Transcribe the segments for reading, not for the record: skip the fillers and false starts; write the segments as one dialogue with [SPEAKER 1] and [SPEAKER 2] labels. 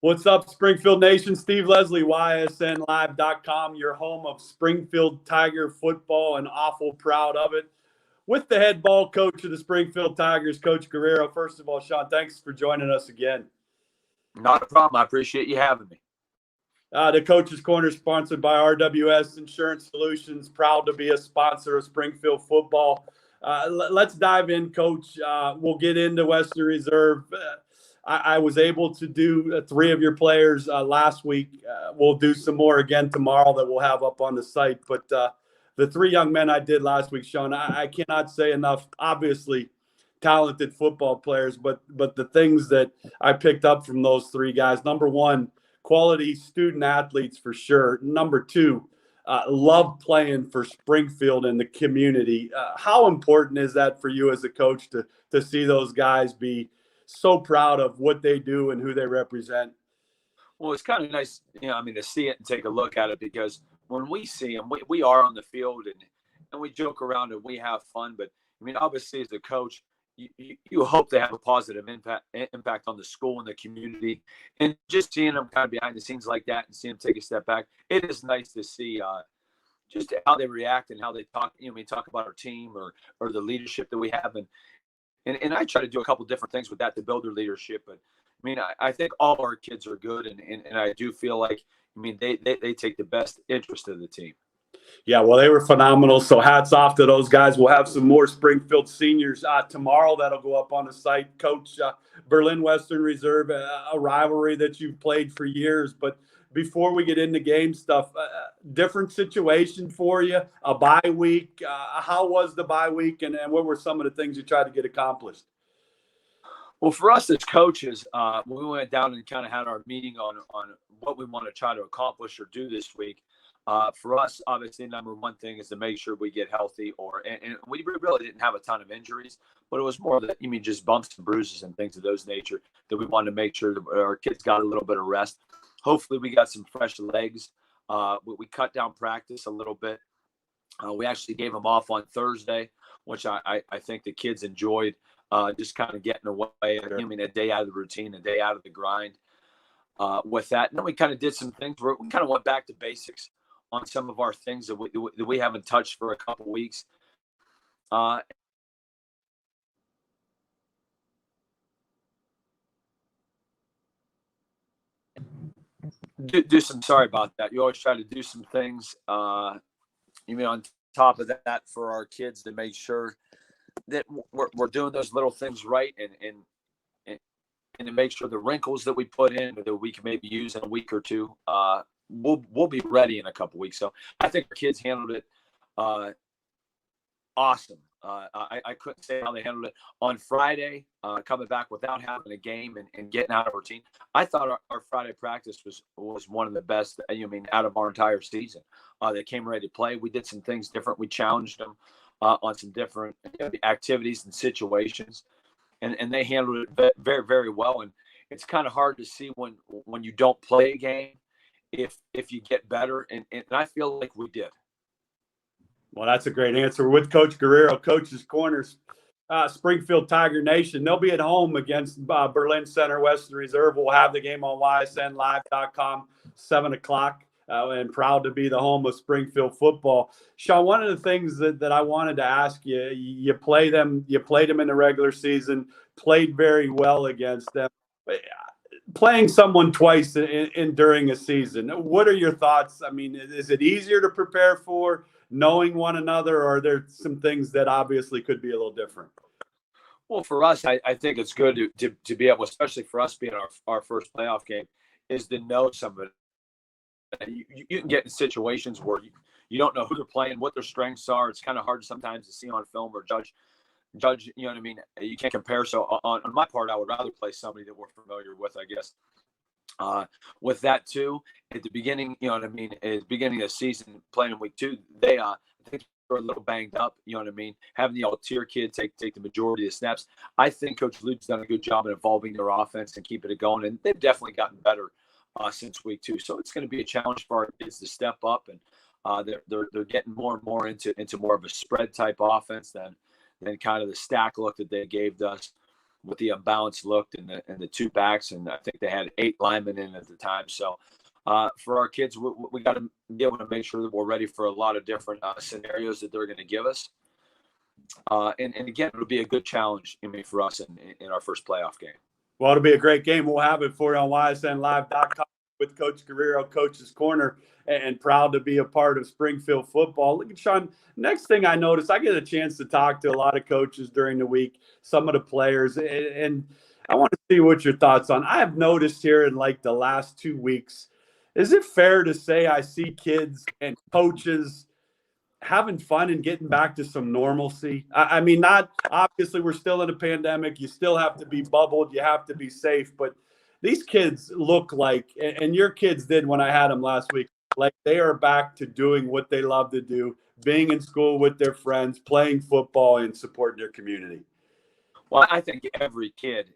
[SPEAKER 1] What's up, Springfield Nation? Steve Leslie, YSNLive.com, your home of Springfield Tiger football, and awful proud of it. With the head ball coach of the Springfield Tigers, Coach Guerriero. First of all, Sean, thanks for joining us again.
[SPEAKER 2] Not a problem. I appreciate you having me.
[SPEAKER 1] The Coach's Corner is sponsored by RWS Insurance Solutions. Proud to be a sponsor of Springfield football. Let's dive in, Coach. We'll get into Western Reserve. I was able to do 3 of your players last week. We'll do some more again tomorrow that we'll have up on the site. But the 3 young men I did last week, Sean, I cannot say enough. Obviously, talented football players, but the things that I picked up from those 3 guys, number 1, quality student athletes for sure. Number 2, love playing for Springfield and the community. How important is that for you as a coach to see those guys be so proud of what they do and who they represent?
[SPEAKER 2] Well, it's kind of nice, to see it and take a look at it, because when we see them, we are on the field and we joke around and we have fun. But obviously as a coach, you hope they have a positive impact on the school and the community, and just seeing them kind of behind the scenes like that and seeing them take a step back. It is nice to see just how they react and how they talk, talk about our team or the leadership that we have. And I try to do a couple different things with that to build their leadership. But I think all our kids are good, and I do feel like they take the best interest of the team.
[SPEAKER 1] Yeah, well, they were phenomenal. So hats off to those guys. We'll have some more Springfield seniors tomorrow that'll go up on the site. Coach, Berlin Western Reserve, a rivalry that you've played for years. But before we get into game stuff, different situation for you, a bye week. How was the bye week, and what were some of the things you tried to get accomplished?
[SPEAKER 2] Well, for us as coaches, we went down and kind of had our meeting on what we want to try to accomplish or do this week. For us, obviously, number 1 thing is to make sure we get healthy, and we really didn't have a ton of injuries, but it was more that just bumps and bruises and things of those nature that we wanted to make sure that our kids got a little bit of rest. Hopefully we got some fresh legs. We cut down practice a little bit. We actually gave them off on Thursday, which I think the kids enjoyed, just kind of getting away, a day out of the routine, a day out of the grind with that. And then we kind of did some things where we kind of went back to basics on some of our things that we haven't touched for a couple of weeks. Sorry about that. You always try to do some things, on top of that for our kids to make sure that we're doing those little things right, and to make sure the wrinkles that we put in that we can maybe use in a week or 2, we'll be ready in a couple weeks. So I think our kids handled it awesome. I couldn't say how they handled it on Friday, coming back without having a game and getting out of routine. I thought our Friday practice was one of the best, out of our entire season. They came ready to play. We did some things different. We challenged them on some different activities and situations, and they handled it very, very well. And it's kind of hard to see when you don't play a game if you get better, and I feel like we did.
[SPEAKER 1] Well, that's a great answer. With Coach Guerriero, Coach's Corners, Springfield Tiger Nation. They'll be at home against Berlin Center Western Reserve. We'll have the game on YSNLive.com, 7 o'clock, and proud to be the home of Springfield football. Sean, one of the things that I wanted to ask you, you played them in the regular season, played very well against them. Playing someone twice during a season, what are your thoughts? Is it easier to prepare for knowing one another, or are there some things that obviously could be a little different?
[SPEAKER 2] Well, for us, I think it's good to be able, especially for us being our first playoff game, is to know somebody. You can get in situations where you don't know who they're playing, what their strengths are. It's kind of hard sometimes to see on film or judge, you can't compare. So on my part, I would rather play somebody that we're familiar with, I guess. With that too, at the beginning, at the beginning of the season, playing in week 2, they I think they're a little banged up, having the Altier kid take the majority of the snaps. I think Coach Luke's done a good job in evolving their offense and keeping it going, and they've definitely gotten better since week 2. So it's going to be a challenge for our kids to step up, and they're getting more and more into more of a spread type offense than kind of the stack look that they gave us. with the unbalanced look and the two backs, and I think they had 8 linemen in at the time. So for our kids, we got to be able to make sure that we're ready for a lot of different scenarios that they're going to give us. And again, it'll be a good challenge, for us in our first playoff game.
[SPEAKER 1] Well, it'll be a great game. We'll have it for you on ysnlive.com with Coach Guerriero, Coach's Corner, and proud to be a part of Springfield football. Look at Sean. Next thing I noticed, I get a chance to talk to a lot of coaches during the week, some of the players, and I want to see what your thoughts on. I have noticed here in like the last 2 weeks, is it fair to say I see kids and coaches having fun and getting back to some normalcy? I mean, not obviously we're still in a pandemic. You still have to be bubbled. You have to be safe. But these kids look like, and your kids did when I had them last week, like they are back to doing what they love to do, being in school with their friends, playing football, and supporting their community.
[SPEAKER 2] Well, I think every kid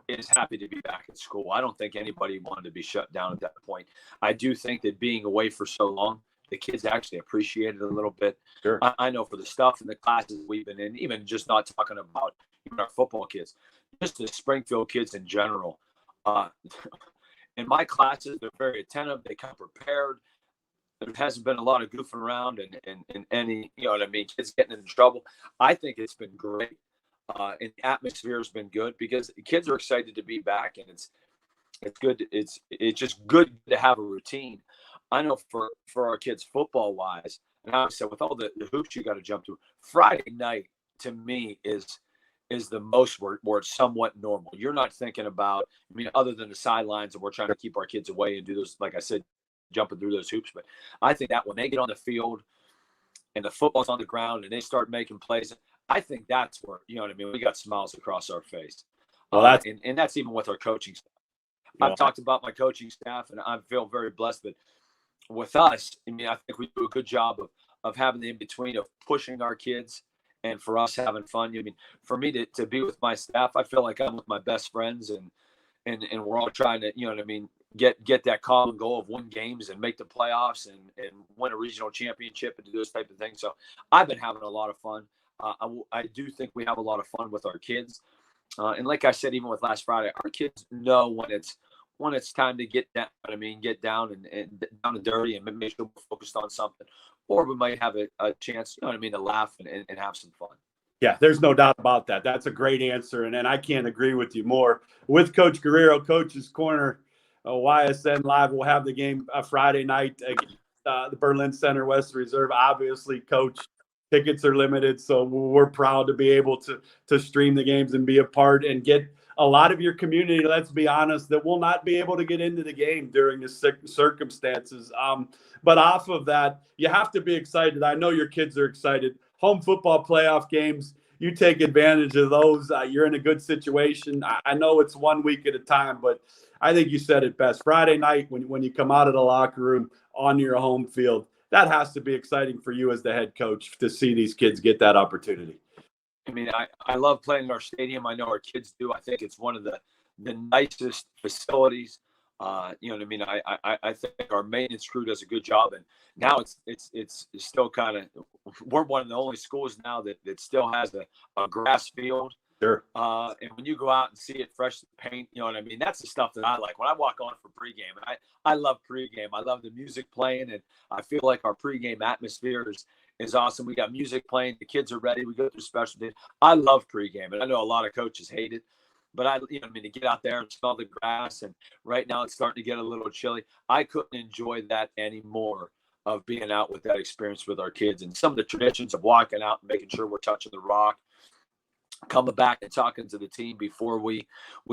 [SPEAKER 2] is happy to be back at school. I don't think anybody wanted to be shut down at that point. I do think that being away for so long, the kids actually appreciate it a little bit.
[SPEAKER 1] Sure.
[SPEAKER 2] I know for the stuff in the classes we've been in, even just not talking about even our football kids, just the Springfield kids in general. In my classes, they're very attentive. They come prepared. There hasn't been a lot of goofing around and any, kids getting in trouble. I think it's been great. And the atmosphere has been good because kids are excited to be back, and it's good. It's just good to have a routine. I know for our kids football wise, and I said with all the hoops you got to jump through, Friday night to me is the most where it's somewhat normal. You're not thinking about, other than the sidelines, and we're trying to keep our kids away and do those, like I said, jumping through those hoops. But I think that when they get on the field and the football's on the ground and they start making plays, I think that's where, we got smiles across our face.
[SPEAKER 1] Well,
[SPEAKER 2] and that's even with our coaching staff.
[SPEAKER 1] Well,
[SPEAKER 2] I've talked about my coaching staff, and I feel very blessed. But with us, I think we do a good job of having the in-between of pushing our kids and for us having fun. For me to be with my staff, I feel like I'm with my best friends, and we're all trying to, get that common goal of win games and make the playoffs and win a regional championship and do those type of things. So I've been having a lot of fun. I do think we have a lot of fun with our kids. And like I said, even with last Friday, our kids know when it's time to get down, get down and down and dirty and make sure we're focused on something, or we might have a chance, to laugh and have some fun.
[SPEAKER 1] Yeah, there's no doubt about that. That's a great answer, and I can't agree with you more. With Coach Guerriero, Coach's Corner, YSN Live will have the game Friday night against the Berlin Center West Reserve. Obviously, Coach, tickets are limited, so we're proud to be able to stream the games and be a part and get a lot of your community, let's be honest, that will not be able to get into the game during the circumstances. But off of that, you have to be excited. I know your kids are excited. Home football playoff games, you take advantage of those. You're in a good situation. I know it's 1 week at a time, but I think you said it best. Friday night, when you come out of the locker room on your home field, that has to be exciting for you as the head coach to see these kids get that opportunity.
[SPEAKER 2] I love playing in our stadium. I know our kids do. I think it's one of the nicest facilities. I think our maintenance crew does a good job, and now it's still kind of, we're one of the only schools now that still has a grass field.
[SPEAKER 1] Sure.
[SPEAKER 2] And when you go out and see it fresh paint, that's the stuff that I like. When I walk on for pregame, and I love pregame. I love the music playing, and I feel like our pregame atmosphere is awesome. We got music playing. The kids are ready. We go through special days. I love pregame, and I know a lot of coaches hate it, but to get out there and smell the grass, and right now it's starting to get a little chilly. I couldn't enjoy that anymore, of being out with that experience with our kids and some of the traditions of walking out and making sure we're touching the rock, coming back and talking to the team before we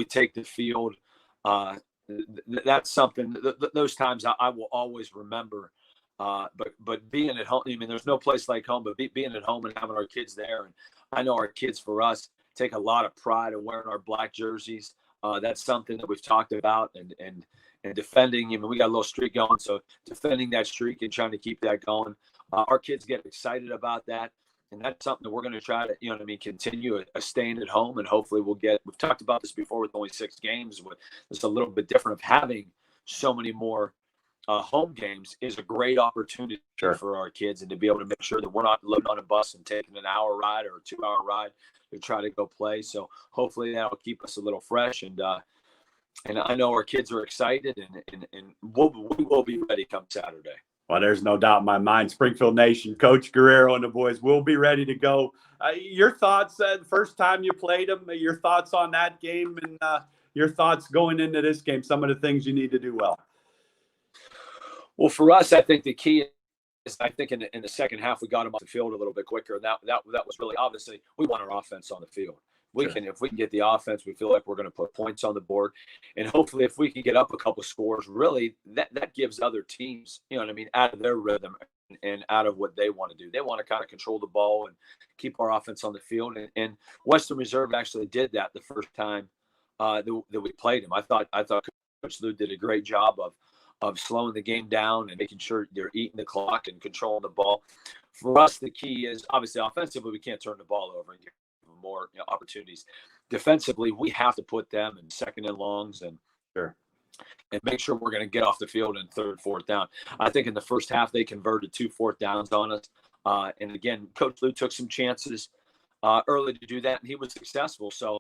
[SPEAKER 2] take the field. That's something, those times I will always remember. But being at home, there's no place like home, but being at home and having our kids there. And I know our kids, for us, take a lot of pride in wearing our black jerseys. That's something that we've talked about and defending. We got a little streak going, so defending that streak and trying to keep that going. Our kids get excited about that. And that's something that we're going to try to, continue staying at home. And hopefully we've talked about this before with only 6 games. It's a little bit different of having so many more home games is a great opportunity for our kids, and to be able to make sure that we're not loading on a bus and taking an hour ride or a 2-hour ride to try to go play. So hopefully that'll keep us a little fresh. And I know our kids are excited, and we will be ready come Saturday.
[SPEAKER 1] Well, there's no doubt in my mind. Springfield Nation, Coach Guerriero and the boys will be ready to go. Your thoughts, the first time you played them, your thoughts on that game, and your thoughts going into this game, some of the things you need to do well.
[SPEAKER 2] Well, for us, I think the key is, I think in the second half, we got them off the field a little bit quicker. And that was really, obviously, we want our offense on the field. If we can get the offense, we feel like we're going to put points on the board. And hopefully if we can get up a couple scores, really that gives other teams, out of their rhythm and out of what they want to do. They want to kind of control the ball and keep our offense on the field. And Western Reserve actually did that the first time that we played them. I thought Coach Lou did a great job of slowing the game down and making sure they're eating the clock and controlling the ball. For us, the key is, obviously, offensively, we can't turn the ball over and give more opportunities. Defensively, we have to put them in second and longs and make sure we're going to get off the field in third, fourth down. I think in the first half, they converted 2 fourth downs on us. And again, Coach Lou took some chances early to do that, and he was successful. So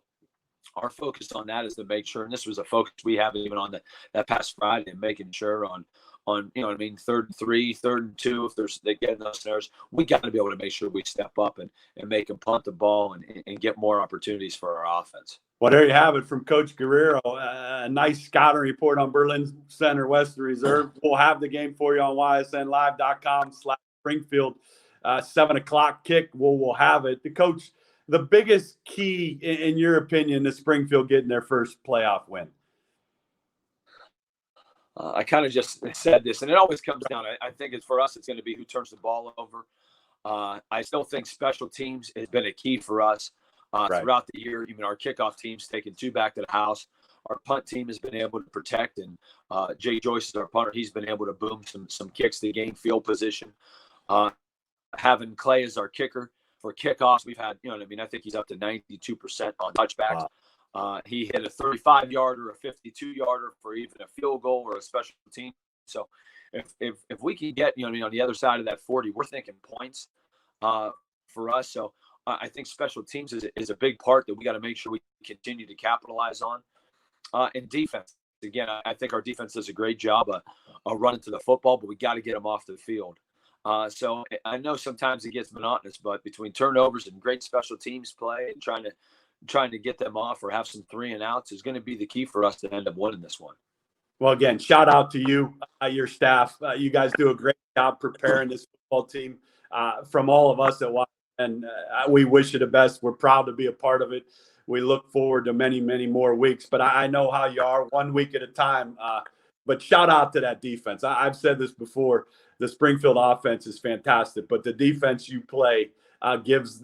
[SPEAKER 2] our focus on that is to make sure, and this was a focus we have even on that past Friday, and making sure on 3rd and 3, 3rd and 2, if they get in those scenarios, we got to be able to make sure we step up and make them punt the ball and get more opportunities for our offense.
[SPEAKER 1] Well, there you have it from Coach Guerriero. A nice scouting report on Berlin Center, Western Reserve. We'll have the game for you on ysnlive.com/Springfield. 7 o'clock kick. We'll have it. The coach, the biggest key, in your opinion, to Springfield getting their first playoff win?
[SPEAKER 2] I kind of just said this, and it always comes down. I think for us, it's going to be who turns the ball over. I still think special teams has been a key for us throughout the year. Even our kickoff team's taken 2 back to the house. Our punt team has been able to protect, and Jay Joyce is our punter. He's been able to boom some kicks to gain field position. Having Clay as our kicker for kickoffs, we've had, I think he's up to 92% on touchbacks. Wow. He hit a 35-yarder, a 52-yarder for even a field goal or a special team. So if we can get, on the other side of that 40, we're thinking points for us. So I think special teams is a big part that we got to make sure we continue to capitalize on. And defense, again, I think our defense does a great job of running to the football, but we got to get them off the field. So I know sometimes it gets monotonous, but between turnovers and great special teams play and trying to get them off or have some 3 and outs is going to be the key for us to end up winning this one.
[SPEAKER 1] Well, again, shout out to you, your staff. You guys do a great job preparing this football team. From all of us at Washington, and we wish you the best. We're proud to be a part of it. We look forward to many, many more weeks. But I know how you are, 1 week at a time. But shout out to that defense. I've said this before. The Springfield offense is fantastic, but the defense you play gives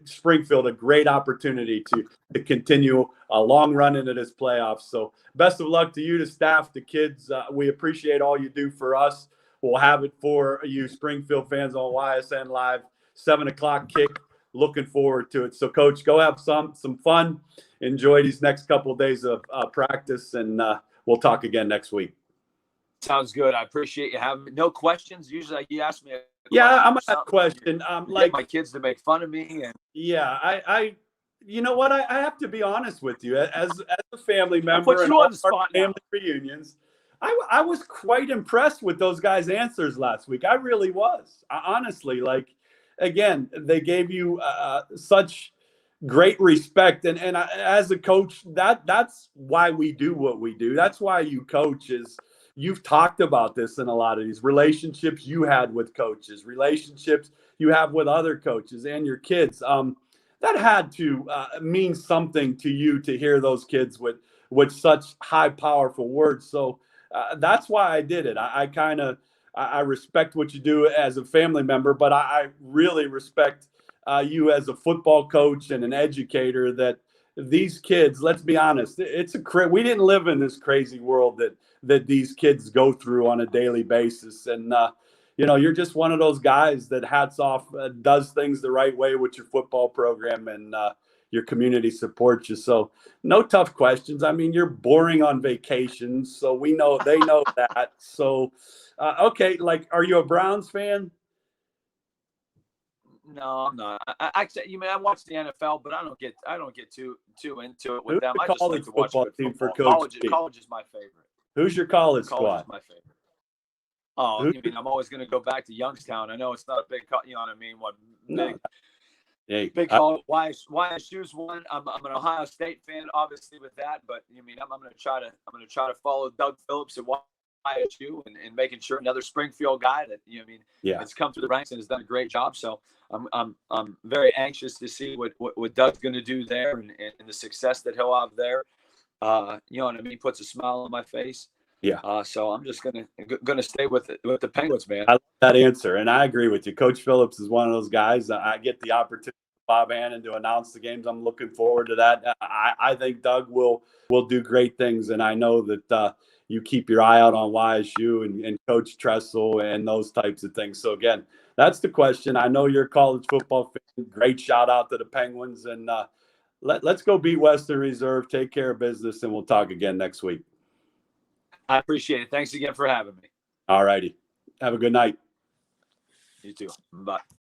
[SPEAKER 1] Springfield a great opportunity to continue a long run into this playoffs. So best of luck to you, the staff, the kids. We appreciate all you do for us. We'll have it for you Springfield fans on YSN Live, 7 o'clock kick. Looking forward to it. So, Coach, go have some fun. Enjoy these next couple of days of practice, and we'll talk again next week.
[SPEAKER 2] Sounds good. I appreciate you having me. No questions? Usually you ask me a question.
[SPEAKER 1] Yeah, I'm going to ask a question.
[SPEAKER 2] Like my kids to make fun of me. And
[SPEAKER 1] yeah, I you know what? I have to be honest with you. As a family member
[SPEAKER 2] put you on the spot
[SPEAKER 1] family reunions, I was quite impressed with those guys' answers last week. I really was. Honestly, again, they gave you such great respect. And as a coach, that's why we do what we do. That's why you coach is – you've talked about this in a lot of these relationships you had with coaches, relationships you have with other coaches and your kids. That had to mean something to you to hear those kids with such high, powerful words. So that's why I did it. I respect what you do as a family member, but I really respect you as a football coach and an educator. That these kids, let's be honest, we didn't live in this crazy world that these kids go through on a daily basis. And, you're just one of those guys that hats off, does things the right way with your football program. And your community supports you. So no tough questions. I mean, you're boring on vacations, so we know they know that. So, okay, like, are you a Browns fan?
[SPEAKER 2] No, I'm not. Actually, you mean I watch the NFL, but I don't get too into it with
[SPEAKER 1] Who's
[SPEAKER 2] them.
[SPEAKER 1] the
[SPEAKER 2] I just like
[SPEAKER 1] college
[SPEAKER 2] to watch
[SPEAKER 1] football
[SPEAKER 2] good
[SPEAKER 1] team for
[SPEAKER 2] football.
[SPEAKER 1] Coach G?
[SPEAKER 2] College is my favorite.
[SPEAKER 1] Who's your college
[SPEAKER 2] College
[SPEAKER 1] squad?
[SPEAKER 2] is my favorite. Oh,
[SPEAKER 1] Who?
[SPEAKER 2] you mean I'm always going to go back to Youngstown? I know it's not a big, you know what I mean? What
[SPEAKER 1] No. Hey,
[SPEAKER 2] big college? YSU's one. I'm an Ohio State fan, obviously with that, but you mean I'm going to try to follow Doug Phillips at YSU and making sure another Springfield guy that
[SPEAKER 1] yeah.
[SPEAKER 2] has come through the ranks and has done a great job. So I'm very anxious to see what Doug's going to do there and the success that he'll have there. You know what I mean? Puts a smile on my face.
[SPEAKER 1] Yeah.
[SPEAKER 2] So I'm just gonna stay with the Penguins, man.
[SPEAKER 1] I like that answer, and I agree with you. Coach Phillips is one of those guys. I get the opportunity, Bob Hannon, to announce the games. I'm looking forward to that. I think Doug will do great things, and I know that you keep your eye out on YSU and Coach Tressel and those types of things. So again, that's the question. I know you're a college football fan. Great shout out to the Penguins, and let's go beat Western Reserve. Take care of business, and we'll talk again next week.
[SPEAKER 2] I appreciate it. Thanks again for having me.
[SPEAKER 1] All righty. Have a good night.
[SPEAKER 2] You too. Bye.